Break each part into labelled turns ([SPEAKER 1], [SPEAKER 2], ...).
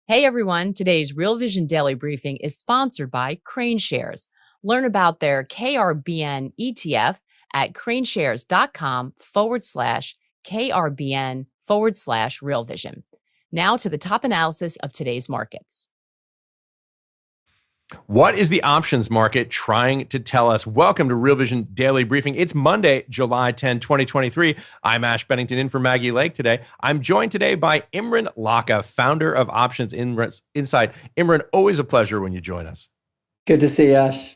[SPEAKER 1] Hey everyone, today's Real Vision Daily Briefing is sponsored by Crane Shares. Learn about their KRBN ETF at craneshares.com/KRBN/Real Vision. Now to the top analysis of today's markets.
[SPEAKER 2] What is the options market trying to tell us? Welcome to Real Vision Daily Briefing. It's Monday, July 10, 2023. I'm Ash Bennington in for Maggie Lake today. I'm joined today by Imran Lakha, founder of Options Insight. Imran, always a pleasure when you join us.
[SPEAKER 3] Good to see you, Ash.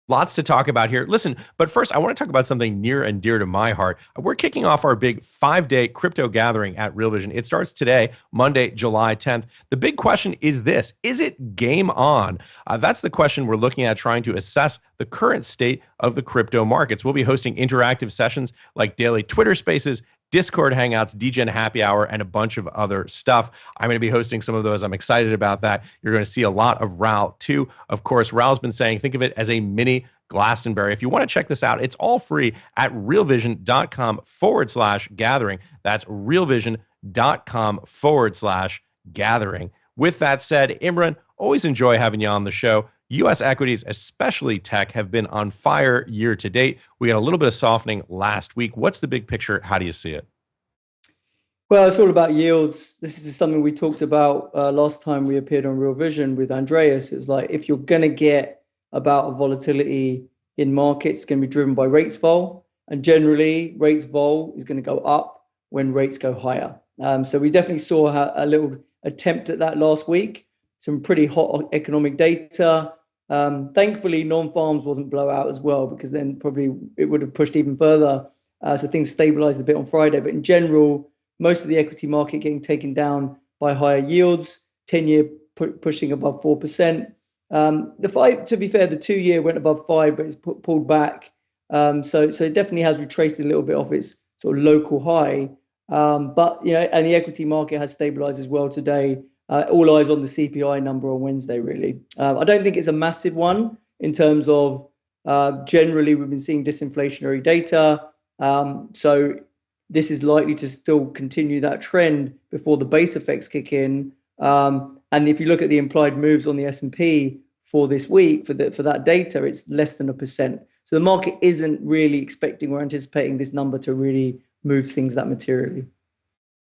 [SPEAKER 2] Lots to talk about here. Listen, but first, I want to talk about something near and dear to my heart. We're kicking off our big 5-day crypto gathering at Real Vision. It starts today, Monday, July 10th. The big question is this: is it game on? That's the question we're looking at, trying to assess the current state of the crypto markets. We'll be hosting interactive sessions like daily Twitter Spaces, Discord Hangouts, DGen Happy Hour, and a bunch of other stuff. I'm going to be hosting some of those. I'm excited about that. You're going to see a lot of Raoul too. Of course, Raoul's been saying, think of it as a mini Glastonbury. If you want to check this out, it's all free at realvision.com/gathering. That's realvision.com/gathering. With that said, Imran, always enjoy having you on the show. U.S. equities, especially tech, have been on fire year to date. We got a little bit of softening last week. What's the big picture? How do you see it?
[SPEAKER 3] Well, it's all about yields. This is something we talked about last time we appeared on Real Vision with Andreas. It was like, if you're going to get about a volatility in markets, it's going to be driven by rates vol. And generally, rates vol is going to go up when rates go higher. So we definitely saw a little attempt at that last week. Some pretty hot economic data. Thankfully, non-farms wasn't blowout as well, because then probably it would have pushed even further. So things stabilized a bit on Friday. But in general, most of the equity market getting taken down by higher yields, 10-year pushing above 4%. To be fair, the 2-year went above 5, but it's pulled back. So it definitely has retraced a little bit off its sort of local high. But, and the equity market has stabilized as well today. All eyes on the CPI number on Wednesday, really. I don't think it's a massive one in terms of generally we've been seeing disinflationary data. So this is likely to still continue that trend before the base effects kick in. And if you look at the implied moves on the S&P for this week, for that data, it's less than 1%. So the market isn't really expecting or anticipating this number to really move things that materially.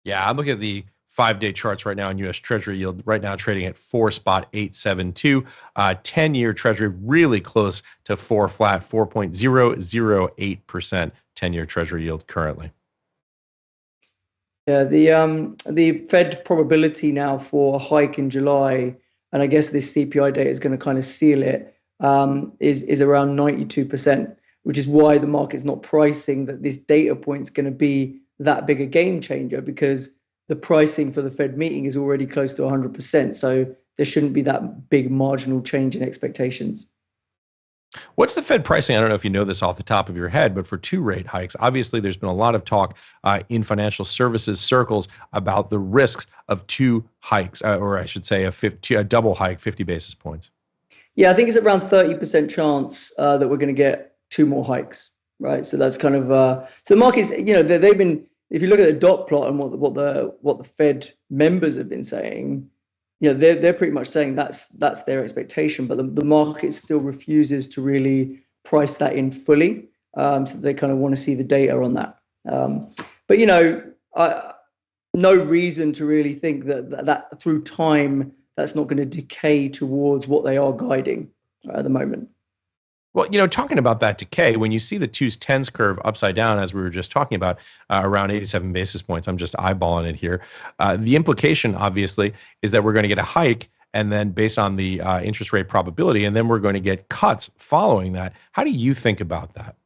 [SPEAKER 2] Yeah, I'm looking at the 5-day charts right now in U.S. Treasury yield, right now trading at 4.872. 10-year Treasury really close to 4 flat, 4.008% 10-year Treasury yield currently.
[SPEAKER 3] Yeah, the Fed probability now for a hike in July, and I guess this CPI data is going to kind of seal it, is around 92%, which is why the market's not pricing that this data point is going to be that big a game changer, because the pricing for the Fed meeting is already close to 100%. So there shouldn't be that big marginal change in expectations.
[SPEAKER 2] What's the Fed pricing? I don't know if you know this off the top of your head, but for 2 rate hikes, obviously there's been a lot of talk in financial services circles about the risks of 2 hikes, or I should say a double hike, 50 basis points.
[SPEAKER 3] Yeah, I think it's around 30% chance that we're going to get 2 more hikes, right? So that's kind of so the markets, they've been. If you look at the dot plot and what the Fed members have been saying, they're pretty much saying that's their expectation, but the market still refuses to really price that in fully. So they kind of want to see the data on that. But no reason to really think that through time that's not going to decay towards what they are guiding at the moment.
[SPEAKER 2] Well, talking about that decay, when you see the 2s-10s curve upside down, as we were just talking about, around 87 basis points, I'm just eyeballing it here. The implication, obviously, is that we're going to get a hike, and then based on the interest rate probability, and then we're going to get cuts following that. How do you think about that?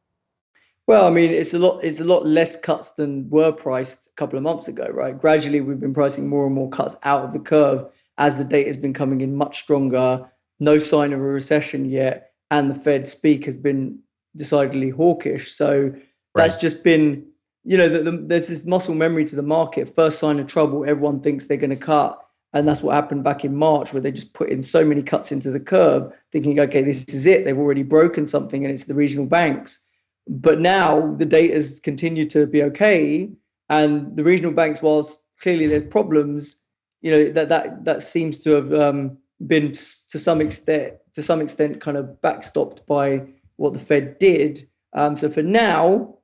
[SPEAKER 3] Well, I mean, it's a lot less cuts than were priced a couple of months ago, right? Gradually, we've been pricing more and more cuts out of the curve as the data has been coming in much stronger. No sign of a recession yet. And the Fed speak has been decidedly hawkish. So that's just been, there's this muscle memory to the market. First sign of trouble, everyone thinks they're going to cut. And that's what happened back in March, where they just put in so many cuts into the curve, thinking, okay, this is it. They've already broken something, and it's the regional banks. But now the data's continued to be okay. And the regional banks, whilst clearly there's problems, that seems to have been to some extent kind of backstopped by what the Fed did. So for now,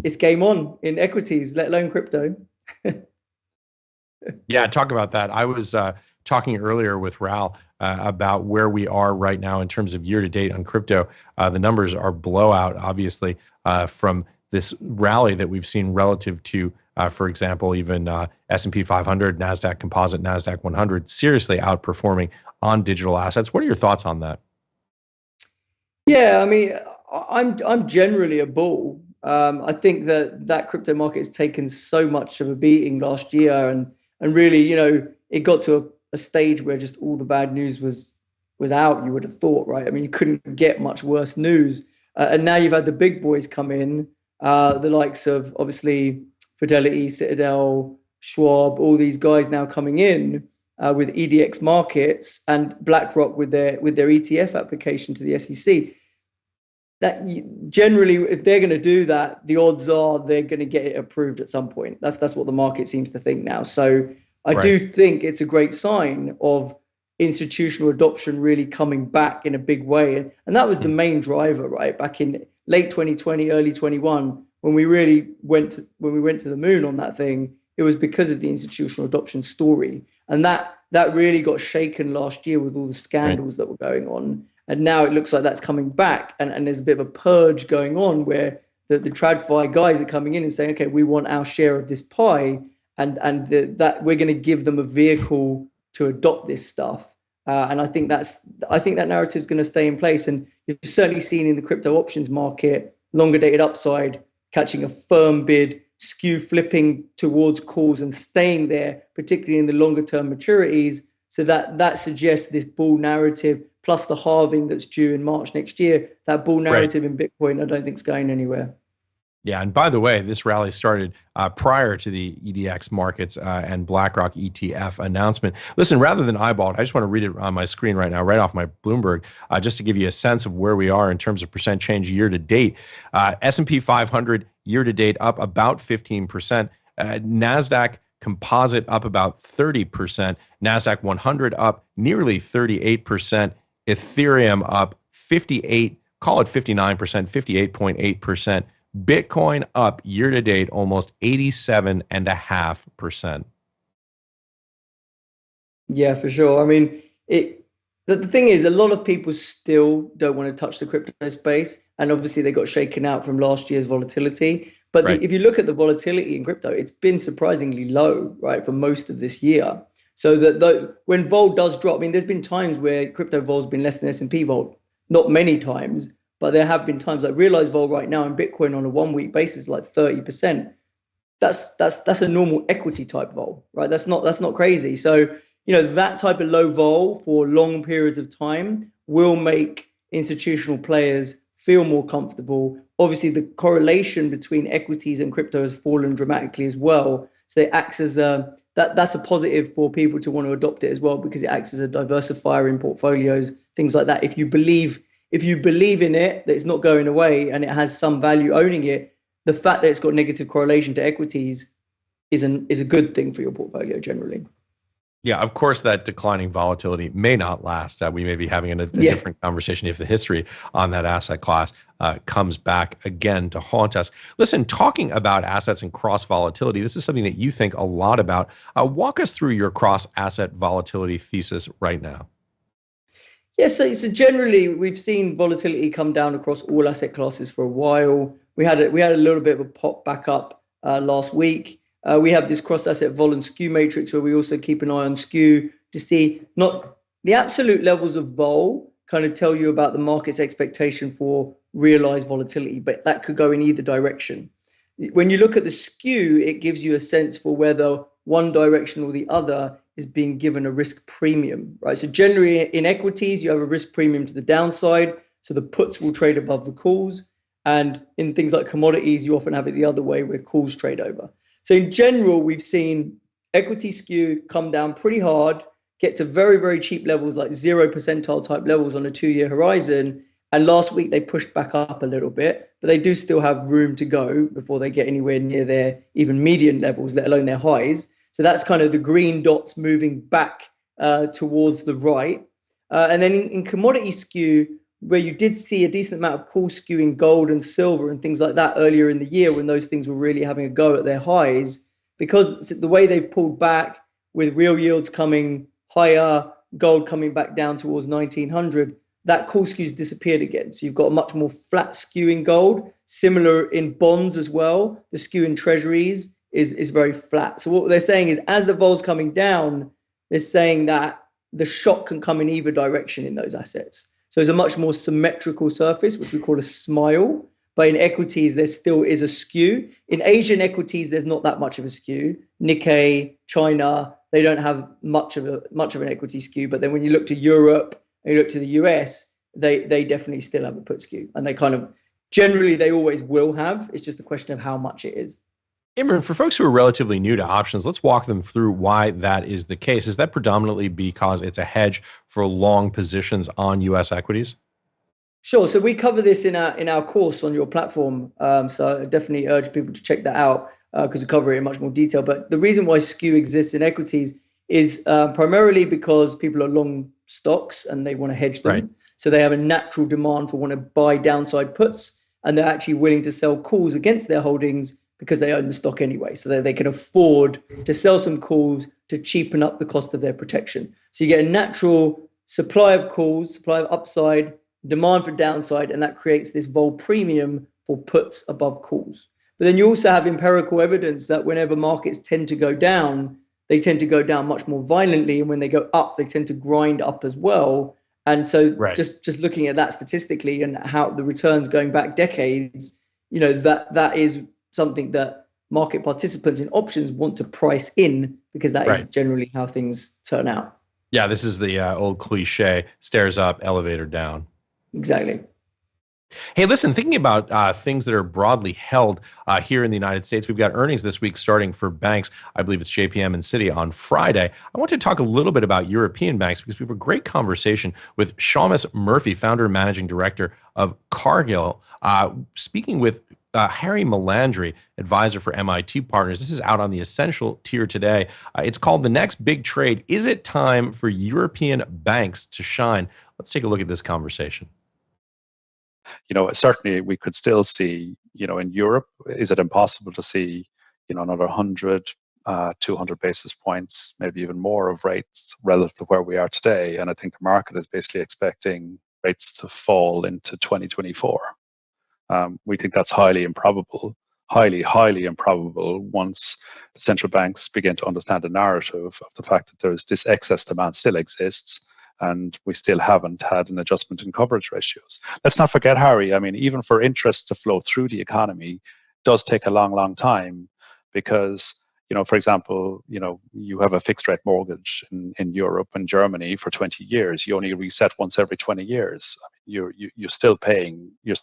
[SPEAKER 3] it's game on in equities, let alone crypto.
[SPEAKER 2] Yeah, talk about that. I was talking earlier with Raul about where we are right now in terms of year to date on crypto. The numbers are blowout, obviously, from this rally that we've seen relative to, for example, even S&P 500, NASDAQ Composite, NASDAQ 100, seriously outperforming on digital assets. What are your thoughts on that?
[SPEAKER 3] Yeah, I mean, I'm generally a bull. I think that crypto market has taken so much of a beating last year, and really, it got to a stage where just all the bad news was out. You would have thought, right? I mean, you couldn't get much worse news. And now you've had the big boys come in, the likes of obviously Fidelity, Citadel, Schwab, all these guys now coming in with EDX markets, and BlackRock with their ETF application to the SEC. That generally, if they're going to do that, the odds are they're going to get it approved at some point. That's what the market seems to think now. So I do think it's a great sign of institutional adoption really coming back in a big way. And that was the main driver, right? Back in late 2020, early 21, when we went to the moon on that thing, it was because of the institutional adoption story. And that really got shaken last year with all the scandals that were going on. And now it looks like that's coming back, and there's a bit of a purge going on where the TradFi guys are coming in and saying, okay, we want our share of this pie, and that we're going to give them a vehicle to adopt this stuff. And I think that narrative is going to stay in place. And you've certainly seen in the crypto options market, longer dated upside catching a firm bid, skew flipping towards calls and staying there, particularly in the longer term maturities. So that suggests this bull narrative, plus the halving that's due in March next year, that bull narrative in Bitcoin, I don't think is going anywhere.
[SPEAKER 2] Yeah, and by the way, this rally started prior to the EDX markets and BlackRock ETF announcement. Listen, rather than eyeball it, I just want to read it on my screen right now, right off my Bloomberg, just to give you a sense of where we are in terms of percent change year to date. S&P 500 year to date up about 15%. NASDAQ Composite up about 30%. NASDAQ 100 up nearly 38%. Ethereum up 58, call it 59%, 58.8%. Bitcoin up year to date almost 87.5%.
[SPEAKER 3] Yeah, for sure. I mean, the thing is, a lot of people still don't want to touch the crypto space, and obviously they got shaken out from last year's volatility. But if you look at the volatility in crypto, it's been surprisingly low, right, for most of this year. So that when vol does drop, I mean, there's been times where crypto vol's been less than S&P vol, not many times, but there have been times like realized vol right now in Bitcoin on a 1 week basis, like 30%. That's a normal equity type vol, right? That's not crazy. So, that type of low vol for long periods of time will make institutional players feel more comfortable. Obviously, the correlation between equities and crypto has fallen dramatically as well. So it acts as that's a positive for people to want to adopt it as well, because it acts as a diversifier in portfolios, things like that. If you believe in it, that it's not going away and it has some value owning it, the fact that it's got negative correlation to equities is a good thing for your portfolio generally.
[SPEAKER 2] Yeah, of course, that declining volatility may not last. We may be having a different conversation if the history on that asset class comes back again to haunt us. Listen, talking about assets and cross volatility, this is something that you think a lot about. Walk us through your cross asset volatility thesis right now.
[SPEAKER 3] Yeah, so generally we've seen volatility come down across all asset classes for a while. We had a little bit of a pop back up last week. We have this cross-asset vol and skew matrix where we also keep an eye on skew to see not the absolute levels of vol kind of tell you about the market's expectation for realized volatility, but that could go in either direction. When you look at the skew, it gives you a sense for whether one direction or the other is being given a risk premium, right? So generally in equities, you have a risk premium to the downside. So the puts will trade above the calls. And in things like commodities, you often have it the other way where calls trade over. So in general, we've seen equity skew come down pretty hard, get to very, very cheap levels, like 0 percentile type levels on a 2-year horizon. And last week they pushed back up a little bit, but they do still have room to go before they get anywhere near their even median levels, let alone their highs. So that's kind of the green dots moving back towards the right. And then in commodity skew, where you did see a decent amount of call skew in gold and silver and things like that earlier in the year when those things were really having a go at their highs, because the way they've pulled back with real yields coming higher, gold coming back down towards 1900, that call skew's disappeared again. So you've got a much more flat skew in gold, similar in bonds as well. The skew in treasuries is very flat. So what they're saying is as the vol's coming down, they're saying that the shock can come in either direction in those assets. So it's a much more symmetrical surface, which we call a smile. But in equities, there still is a skew. In Asian equities, there's not that much of a skew. Nikkei, China, they don't have much of an equity skew. But then when you look to Europe and you look to the US, they definitely still have a put skew. And they kind of generally they always will have. It's just a question of how much it is.
[SPEAKER 2] Imran, for folks who are relatively new to options, let's walk them through why that is the case. Is that predominantly because it's a hedge for long positions on U.S. equities?
[SPEAKER 3] Sure. So we cover this in our course on your platform. So I definitely urge people to check that out because we cover it in much more detail. But the reason why skew exists in equities is primarily because people are long stocks and they want to hedge them.
[SPEAKER 2] Right.
[SPEAKER 3] So they have a natural demand for want to buy downside puts, and they're actually willing to sell calls against their holdings because they own the stock anyway. So they can afford to sell some calls to cheapen up the cost of their protection. So you get a natural supply of calls, supply of upside, demand for downside, and that creates this vol premium for puts above calls. But then you also have empirical evidence that whenever markets tend to go down, they tend to go down much more violently. And when they go up, they tend to grind up as well. And so just looking at that statistically and how the returns going back decades, that is something that market participants in options want to price in because that is generally how things turn out.
[SPEAKER 2] Yeah, this is the old cliche, stairs up, elevator down.
[SPEAKER 3] Exactly.
[SPEAKER 2] Hey, listen, thinking about things that are broadly held here in the United States, we've got earnings this week starting for banks. I believe it's JPM and Citi on Friday. I want to talk a little bit about European banks because we have a great conversation with Seamus Murphy, founder and managing director of Cargill, speaking with Harry Melandri, advisor for MIT Partners. This is out on the Essential tier today. It's called The Next Big Trade. Is it time for European banks to shine? Let's take a look at this conversation.
[SPEAKER 4] Certainly we could still see, in Europe, is it impossible to see, another 100, 200 basis points, maybe even more of rates relative to where we are today? And I think the market is basically expecting rates to fall into 2024. We think that's highly improbable, highly improbable once the central banks begin to understand the narrative of the fact that there's this excess demand still exists. And we still haven't had an adjustment in coverage ratios. Let's not forget, Harry, even for interest to flow through the economy does take a long time because, for example, you have a fixed rate mortgage in Europe and Germany for 20 years. You only reset once every 20 years. You're still paying, you're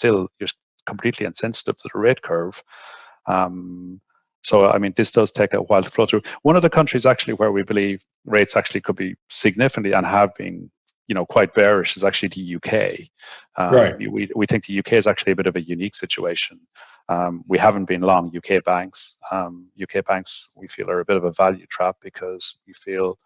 [SPEAKER 4] completely insensitive to the rate curve. So, this does take a while to flow through. One of the countries actually where we believe rates actually could be significantly and have been, quite bearish is actually the UK. We think the UK is actually a bit of a unique situation. We haven't been long UK banks. UK banks, we feel, are a bit of a value trap because we feel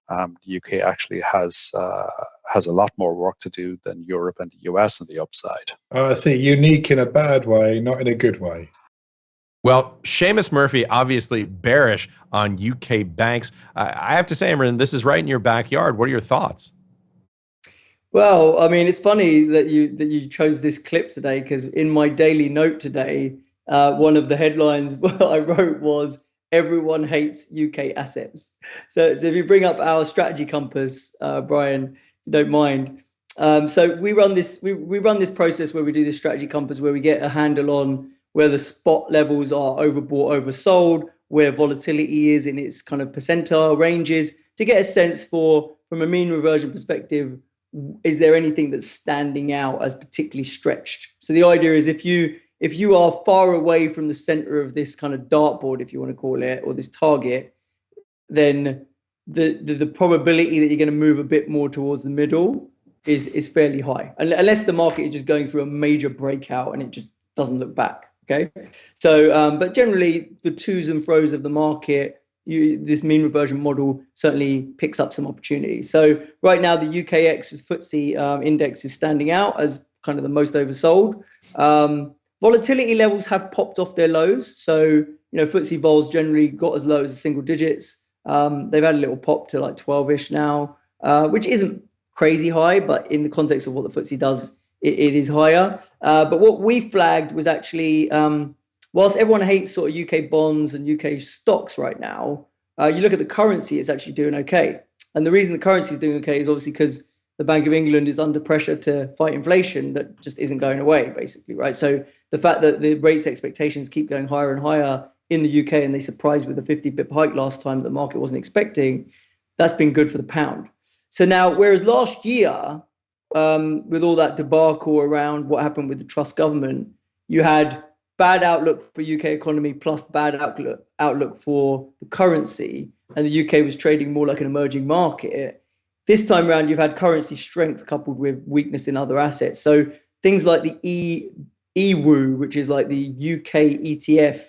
[SPEAKER 4] the UK actually has a lot more work to do than Europe and the US on the upside.
[SPEAKER 5] I see. Unique in a bad way, not in a good way.
[SPEAKER 2] Well, Seamus Murphy, obviously bearish on UK banks. I have to say, Imran, this is right in your backyard. What are your thoughts?
[SPEAKER 3] Well, it's funny that you chose this clip today because in my daily note today, one of the headlines I wrote was "Everyone hates UK assets." So if you bring up our strategy compass, Brian, you don't mind. So we run this process where we do this strategy compass where we get a handle on where the spot levels are overbought, oversold, where volatility is in its kind of percentile ranges, to get a sense from a mean reversion perspective, is there anything that's standing out as particularly stretched? So the idea is if you are far away from the center of this kind of dartboard, if you want to call it, or this target, then the probability that you're going to move a bit more towards the middle is fairly high, unless the market is just going through a major breakout and it just doesn't look back. Okay, so but generally the twos and fros of the market, this mean reversion model certainly picks up some opportunities. So right now, the UKX FTSE index is standing out as kind of the most oversold. Volatility levels have popped off their lows. So, FTSE vols generally got as low as the single digits. They've had a little pop to like 12-ish now, which isn't crazy high, but in the context of what the FTSE does, it is higher. But what we flagged was actually, whilst everyone hates sort of UK bonds and UK stocks right now, you look at the currency, it's actually doing okay. And the reason the currency is doing okay is obviously because the Bank of England is under pressure to fight inflation that just isn't going away, basically, right? So the fact that the rates expectations keep going higher and higher in the UK, and they surprised with a 50 pip hike last time that the market wasn't expecting, that's been good for the pound. So now, whereas last year, with all that debacle around what happened with the Truss government, you had bad outlook for UK economy plus bad outlook for the currency, and the UK was trading more like an emerging market. This time around, you've had currency strength coupled with weakness in other assets. So things like the EWU, which is like the UK ETF,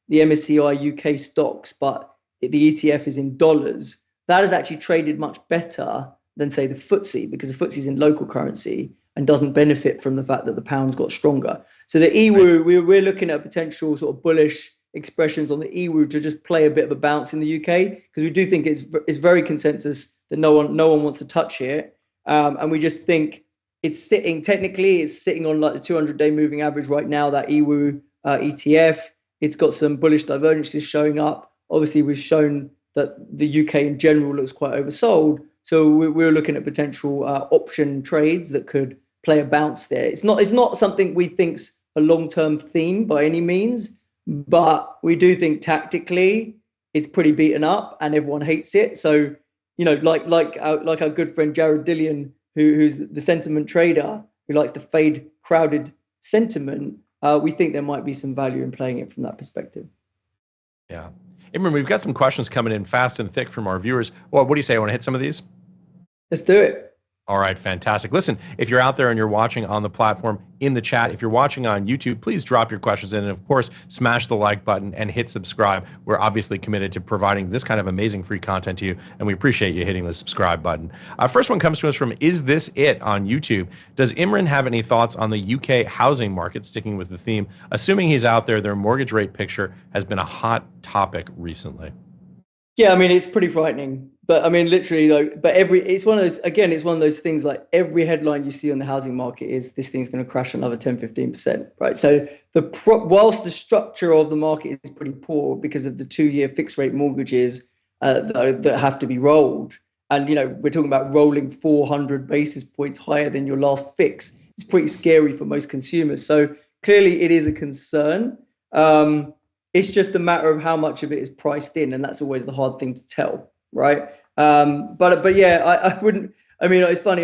[SPEAKER 3] the MSCI UK stocks, but the ETF is in dollars, that has actually traded much better than, say, the FTSE, because the FTSE is in local currency and doesn't benefit from the fact that the pound's got stronger. So the EWU, we're looking at potential sort of bullish expressions on the EWU to just play a bit of a bounce in the UK, because we do think it's very consensus that no one wants to touch it, and we just think it's sitting on like the 200-day moving average right now, that EWU ETF. It's got some bullish divergences showing up. Obviously, we've shown that the UK in general looks quite oversold, so we're looking at potential option trades that could play a bounce there. It's not something we think's a long-term theme by any means, but we do think tactically it's pretty beaten up and everyone hates it. So, like our good friend Jared Dillian, who's the sentiment trader, who likes to fade crowded sentiment, we think there might be some value in playing it from that perspective.
[SPEAKER 2] Yeah. Imran, we've got some questions coming in fast and thick from our viewers. Well, what do you say? I want to hit some of these?
[SPEAKER 3] Let's do it.
[SPEAKER 2] All right, fantastic. Listen, if you're out there and you're watching on the platform, in the chat, if you're watching on YouTube, please drop your questions in. And of course, smash the like button and hit subscribe. We're obviously committed to providing this kind of amazing free content to you, and we appreciate you hitting the subscribe button. First one comes to us from Is This It on YouTube. Does Imran have any thoughts on the UK housing market, sticking with the theme? Assuming he's out there, their mortgage rate picture has been a hot topic recently.
[SPEAKER 3] Yeah, I mean, it's pretty frightening. But I mean, literally though, it's one of those things, like every headline you see on the housing market is this thing's going to crash another 10-15%, right? So whilst the structure of the market is pretty poor because of the 2-year fixed rate mortgages that have to be rolled, and we're talking about rolling 400 basis points higher than your last fix, it's pretty scary for most consumers. So clearly it is a concern. It's just a matter of how much of it is priced in, and that's always the hard thing to tell, right? But yeah, I wouldn't. I mean, it's funny.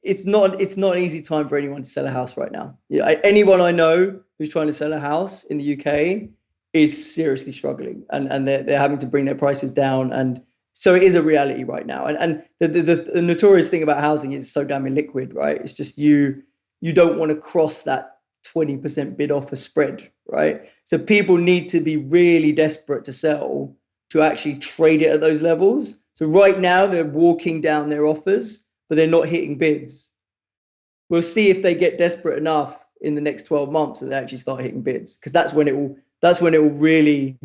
[SPEAKER 3] It's not an easy time for anyone to sell a house right now. Anyone I know who's trying to sell a house in the UK is seriously struggling, and they're having to bring their prices down, and so it is a reality right now. And the notorious thing about housing is so damn illiquid, right? It's just you don't want to cross that 20% bid offer spread, right? So people need to be really desperate to sell to actually trade it at those levels. So right now they're walking down their offers, but they're not hitting bids. We'll see if they get desperate enough in the next 12 months that they actually start hitting bids, because that's when it will really,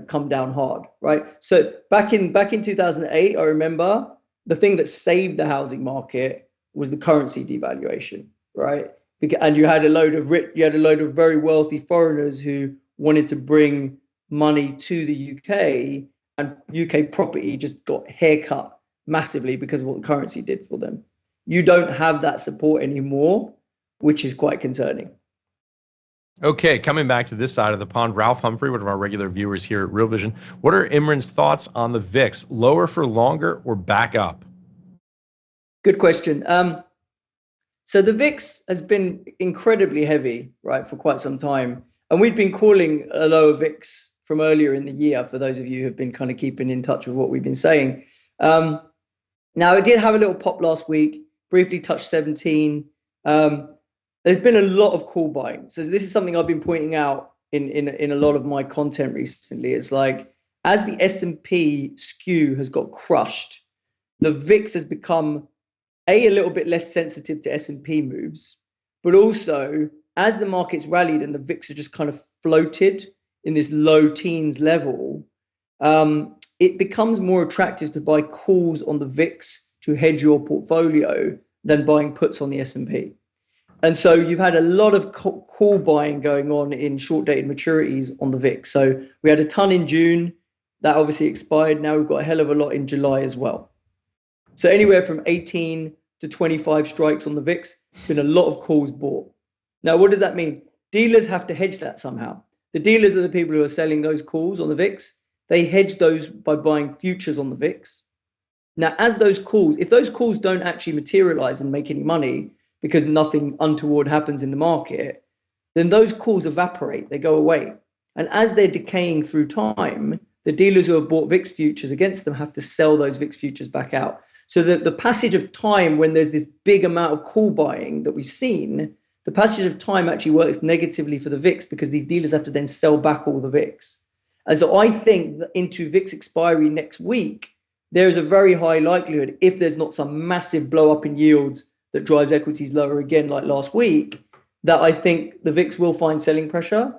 [SPEAKER 3] come down hard, right? So back in 2008, I remember the thing that saved the housing market was the currency devaluation, right? And you had a load of very wealthy foreigners who wanted to bring money to the UK, and UK property just got haircut massively because of what the currency did for them. You don't have that support anymore, which is quite concerning.
[SPEAKER 2] Okay, coming back to this side of the pond, Ralph Humphrey, one of our regular viewers here at Real Vision. What are Imran's thoughts on the VIX? Lower for longer or back up?
[SPEAKER 3] Good question. So the VIX has been incredibly heavy, right, for quite some time. And we've been calling a lower VIX from earlier in the year, for those of you who have been kind of keeping in touch with what we've been saying. Now, it did have a little pop last week, briefly touched 17. There's been a lot of call buying. So this is something I've been pointing out in a lot of my content recently. It's like as the S&P skew has got crushed, the VIX has become a little bit less sensitive to S&P moves, but also as the markets rallied and the VIX are just kind of floated in this low teens level, it becomes more attractive to buy calls on the VIX to hedge your portfolio than buying puts on the S&P. And so you've had a lot of call buying going on in short-dated maturities on the VIX. So we had a ton in June. That obviously expired. Now we've got a hell of a lot in July as well. So anywhere from 18 to 25 strikes on the VIX, been a lot of calls bought. Now, what does that mean? Dealers have to hedge that somehow. The dealers are the people who are selling those calls on the VIX. They hedge those by buying futures on the VIX. Now, as those calls, if those calls don't actually materialize and make any money because nothing untoward happens in the market, then those calls evaporate, they go away. And as they're decaying through time, the dealers who have bought VIX futures against them have to sell those VIX futures back out. So that the passage of time when there's this big amount of call buying that we've seen, the passage of time actually works negatively for the VIX because these dealers have to then sell back all the VIX. And so I think that into VIX expiry next week, there is a very high likelihood, if there's not some massive blow up in yields that drives equities lower again like last week, that I think the VIX will find selling pressure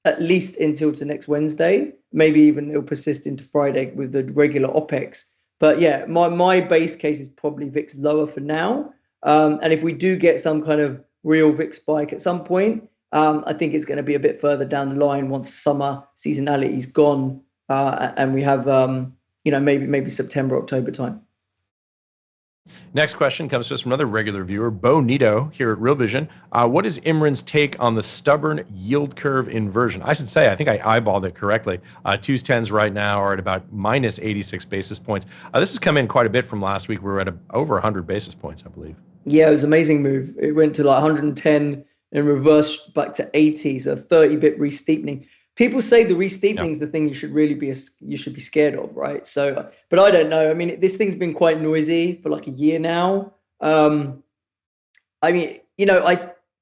[SPEAKER 3] at least until to next Wednesday. Maybe even it'll persist into Friday with the regular OPEX. But yeah, my base case is probably VIX lower for now. And if we do get some kind of real VIX spike at some point, I think it's going to be a bit further down the line once summer seasonality is gone, and we have maybe September, October time.
[SPEAKER 2] Next question comes to us from another regular viewer, Bo Nito here at Real Vision. What is Imran's take on the stubborn yield curve inversion? I should say, I think I eyeballed it correctly. 2s, 10s right now are at about minus 86 basis points. This has come in quite a bit from last week. We were at over 100 basis points, I believe. Yeah,
[SPEAKER 3] it was an amazing move. It went to like 110 and reversed back to 80, so 30-bit re-steepening. People say the re-steepening is the thing you should be scared of, right? So, but I don't know. I mean, this thing's been quite noisy for like a year now. I mean,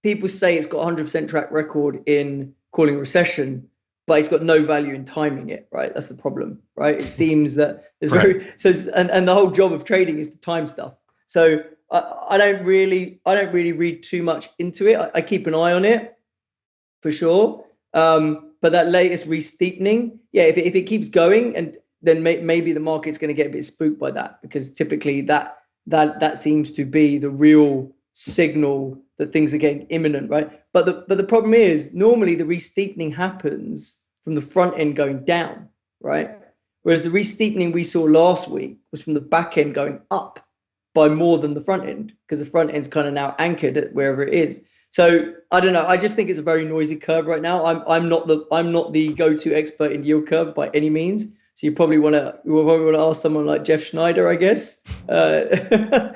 [SPEAKER 3] people say it's got 100% track record in calling recession, but it's got no value in timing it, right? That's the problem, right? It seems that there's and the whole job of trading is to time stuff. So I don't really read too much into it. I keep an eye on it for sure. But that latest re-steepening, if it keeps going, and then maybe the market's going to get a bit spooked by that, because typically that seems to be the real signal that things are getting imminent, right? But the problem is normally the re-steepening happens from the front end going down, right? Whereas the re-steepening we saw last week was from the back end going up by more than the front end, because the front end's kind of now anchored at wherever it is. So I don't know. I just think it's a very noisy curve right now. I'm not the go-to expert in yield curve by any means. So you probably want to ask someone like Jeff Schneider, I guess. But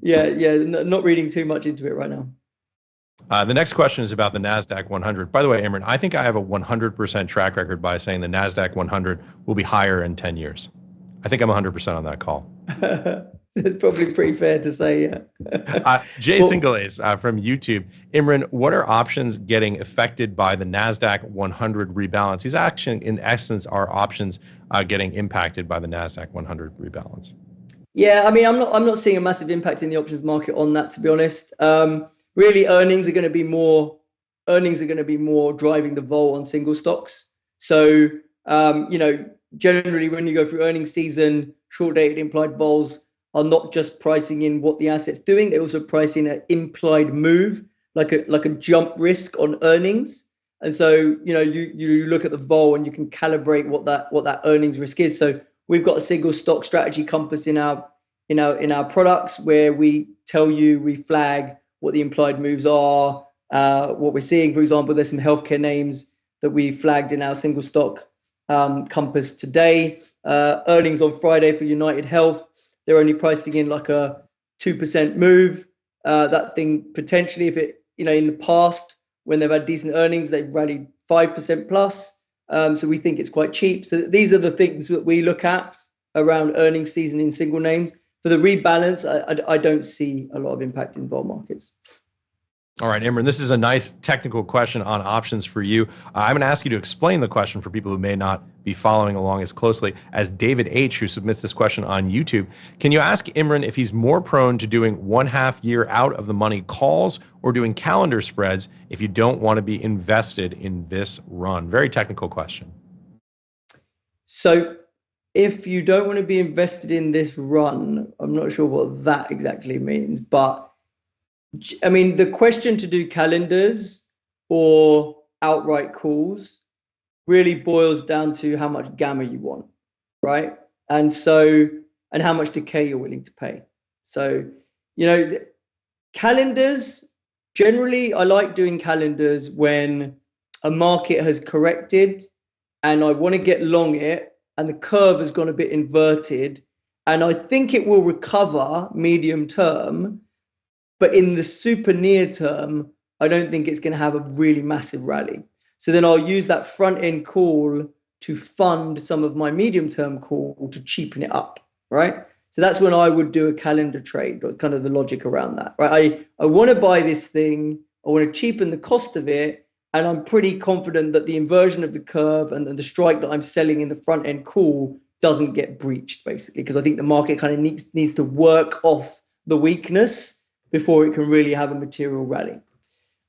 [SPEAKER 3] not reading too much into it right now.
[SPEAKER 2] The next question is about the NASDAQ 100. By the way, Imran, I think I have a 100% track record by saying the NASDAQ 100 will be higher in 10 years. I think I'm 100% on that call.
[SPEAKER 3] It's probably pretty fair to say, yeah.
[SPEAKER 2] Jay Singles from YouTube. Imran, what are options getting affected by the NASDAQ 100 rebalance? These actually, in essence, are options getting impacted by the NASDAQ 100 rebalance.
[SPEAKER 3] Yeah, I mean, I'm not seeing a massive impact in the options market on that, to be honest. Really, earnings are going to be more driving the vol on single stocks. So, generally, when you go through earnings season, short-dated implied vols are not just pricing in what the asset's doing; they also price in an implied move, like a jump risk on earnings. And so, you look at the vol and you can calibrate what that earnings risk is. So we've got a single stock strategy compass in our products where we flag what the implied moves are, what we're seeing. For example, there's some healthcare names that we flagged in our single stock compass today. Earnings on Friday for United Health, they're only pricing in like a 2% move. That thing potentially, if it, in the past when they've had decent earnings, they've rallied 5% plus. So we think it's quite cheap. So these are the things that we look at around earnings season in single names. For the rebalance, I don't see a lot of impact in vol markets.
[SPEAKER 2] All right, Imran, this is a nice technical question on options for you. I'm going to ask you to explain the question for people who may not be following along as closely as David H., who submits this question on YouTube. Can you ask Imran if he's more prone to doing 1/2 year out of the money calls or doing calendar spreads if you don't want to be invested in this run? Very technical question.
[SPEAKER 3] So if you don't want to be invested in this run, I'm not sure what that exactly means, but I mean, the question to do calendars or outright calls really boils down to how much gamma you want, right? And how much decay you're willing to pay. So, calendars, generally, I like doing calendars when a market has corrected and I want to get long it and the curve has gone a bit inverted and I think it will recover medium term. But in the super near term, I don't think it's going to have a really massive rally. So then I'll use that front end call to fund some of my medium term call to cheapen it up, right? So that's when I would do a calendar trade, or kind of the logic around that, right? I want to buy this thing, I want to cheapen the cost of it, and I'm pretty confident that the inversion of the curve and the strike that I'm selling in the front end call doesn't get breached, basically, because I think the market kind of needs to work off the weakness before it can really have a material rally.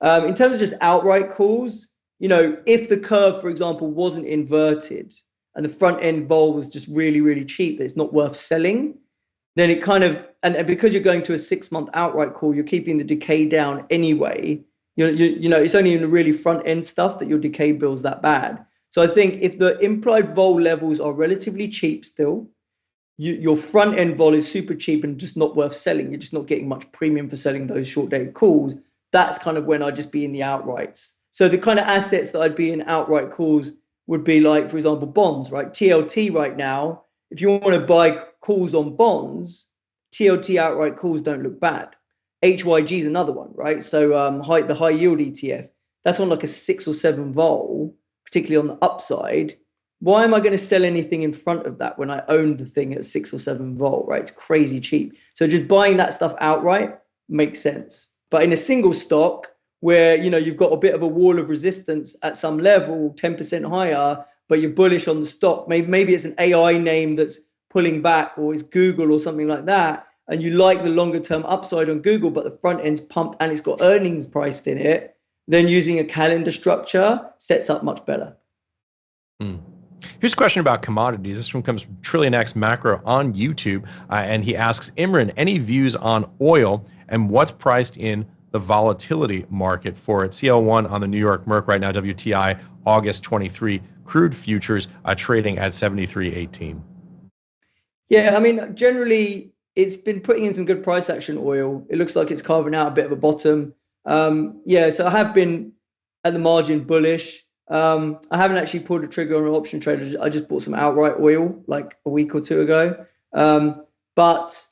[SPEAKER 3] In terms of just outright calls, if the curve, for example, wasn't inverted and the front end vol was just really, really cheap, that it's not worth selling, then it kind of, and because you're going to a 6-month outright call, you're keeping the decay down anyway. It's only in the really front end stuff that your decay bill's that bad. So I think if the implied vol levels are relatively cheap still, your front end vol is super cheap and just not worth selling. You're just not getting much premium for selling those short dated calls. That's kind of when I'd just be in the outrights. So the kind of assets that I'd be in outright calls would be like, for example, bonds, right? TLT right now, if you want to buy calls on bonds, TLT outright calls don't look bad. HYG is another one, right? So the high yield ETF, that's on like a 6 or 7 vol, particularly on the upside. Why am I going to sell anything in front of that when I own the thing at 6 or 7 vol, right? It's crazy cheap. So just buying that stuff outright makes sense. But in a single stock where, you've got a bit of a wall of resistance at some level, 10% higher, but you're bullish on the stock, maybe it's an AI name that's pulling back, or it's Google or something like that, and you like the longer term upside on Google, but the front end's pumped and it's got earnings priced in it, then using a calendar structure sets up much better.
[SPEAKER 2] Here's a question about commodities. This one comes from Trillion X Macro on YouTube, and he asks, Imran, any views on oil and what's priced in the volatility market for it? CL1 on the New York Merc right now, WTI August 23 crude futures trading at 73.18.
[SPEAKER 3] Yeah, I mean, generally, it's been putting in some good price action, oil. It looks like it's carving out a bit of a bottom. So I have been at the margin bullish. I haven't actually pulled a trigger on an option trade. I just bought some outright oil like a week or two ago. But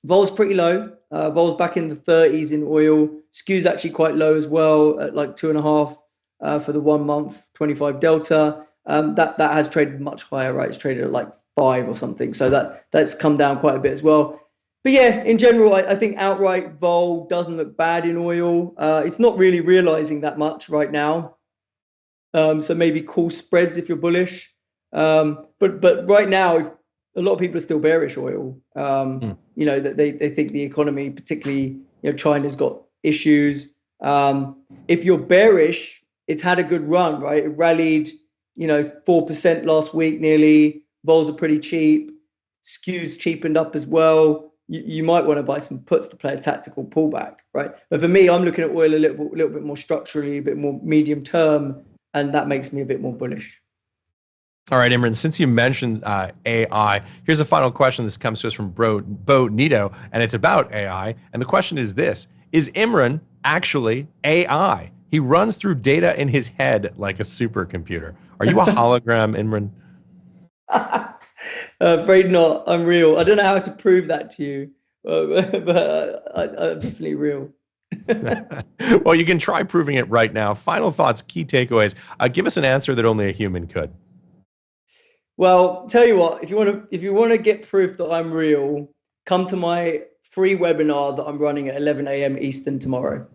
[SPEAKER 3] vol's pretty low. Vol's back in the 30s in oil. Skew's actually quite low as well at like 2.5 for the 1 month, 25 delta. That has traded much higher, right? It's traded at like 5 or something. So that's come down quite a bit as well. But yeah, in general, I think outright vol doesn't look bad in oil. It's not really realizing that much right now. So maybe call spreads if you're bullish. But right now, a lot of people are still bearish oil. That they think the economy, particularly China's got issues. If you're bearish, it's had a good run, right? It rallied 4% last week nearly. Vols are pretty cheap. Skew's cheapened up as well. You might want to buy some puts to play a tactical pullback, right? But for me, I'm looking at oil a little bit more structurally, a bit more medium term, and that makes me a bit more bullish.
[SPEAKER 2] All right, Imran, since you mentioned AI, here's a final question. This comes to us from Bo Nito, and it's about AI. And the question is this: is Imran actually AI? He runs through data in his head like a supercomputer. Are you a hologram, Imran?
[SPEAKER 3] Afraid not. I'm real. I don't know how to prove that to you, but I'm definitely real.
[SPEAKER 2] Well, you can try proving it right now. Final thoughts, key takeaways. Give us an answer that only a human could.
[SPEAKER 3] Well, tell you what, if you want to get proof that I'm real, come to my free webinar that I'm running at 11 a.m. Eastern tomorrow.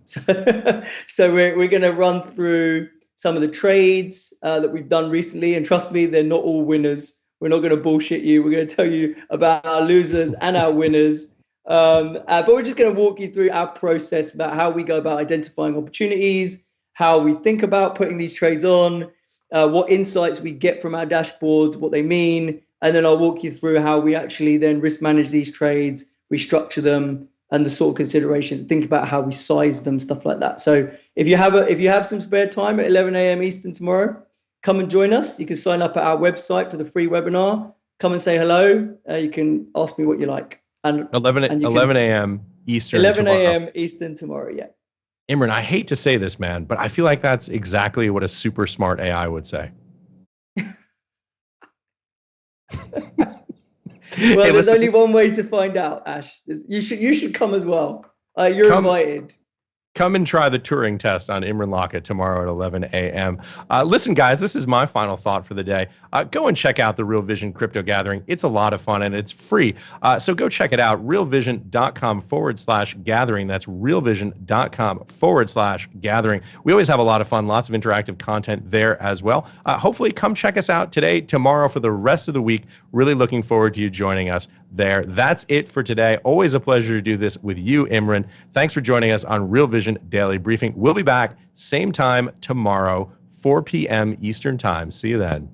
[SPEAKER 3] So we're going to run through some of the trades that we've done recently. And trust me, they're not all winners. We're not going to bullshit you. We're going to tell you about our losers and our winners. But we're just going to walk you through our process about how we go about identifying opportunities, how we think about putting these trades on, what insights we get from our dashboards, what they mean. And then I'll walk you through how we actually then risk manage these trades, restructure them, and the sort of considerations. Think about how we size them, stuff like that. So if you have some spare time at 11 a.m. Eastern tomorrow, come and join us. You can sign up at our website for the free webinar. Come and say hello. You can ask me what you like. And
[SPEAKER 2] 11 a.m. Eastern
[SPEAKER 3] 11
[SPEAKER 2] tomorrow.
[SPEAKER 3] a.m. Eastern tomorrow, yeah.
[SPEAKER 2] Imran, I hate to say this, man, but I feel like that's exactly what a super smart AI would say.
[SPEAKER 3] Well,
[SPEAKER 2] Hey,
[SPEAKER 3] there's
[SPEAKER 2] listen,
[SPEAKER 3] only one way to find out, Ash. You should come as well. You're invited.
[SPEAKER 2] come and try the Turing test on Imran Lakha tomorrow at 11 a.m. Listen, guys, this is my final thought for the day. Go and check out the Real Vision Crypto Gathering. It's a lot of fun and it's free. So go check it out, realvision.com/gathering. That's realvision.com/gathering. We always have a lot of fun, lots of interactive content there as well. Hopefully, come check us out today, tomorrow, for the rest of the week. Really looking forward to you joining us there. That's it for today. Always a pleasure to do this with you, Imran. Thanks for joining us on Real Vision Daily Briefing. We'll be back same time tomorrow, 4 p.m. Eastern Time. See you then.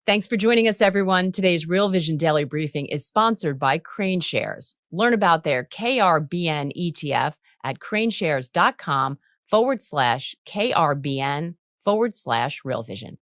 [SPEAKER 1] Thanks for joining us, everyone. Today's Real Vision Daily Briefing is sponsored by Crane Shares. Learn about their KRBN ETF at craneshares.com/KRBN/Real Vision.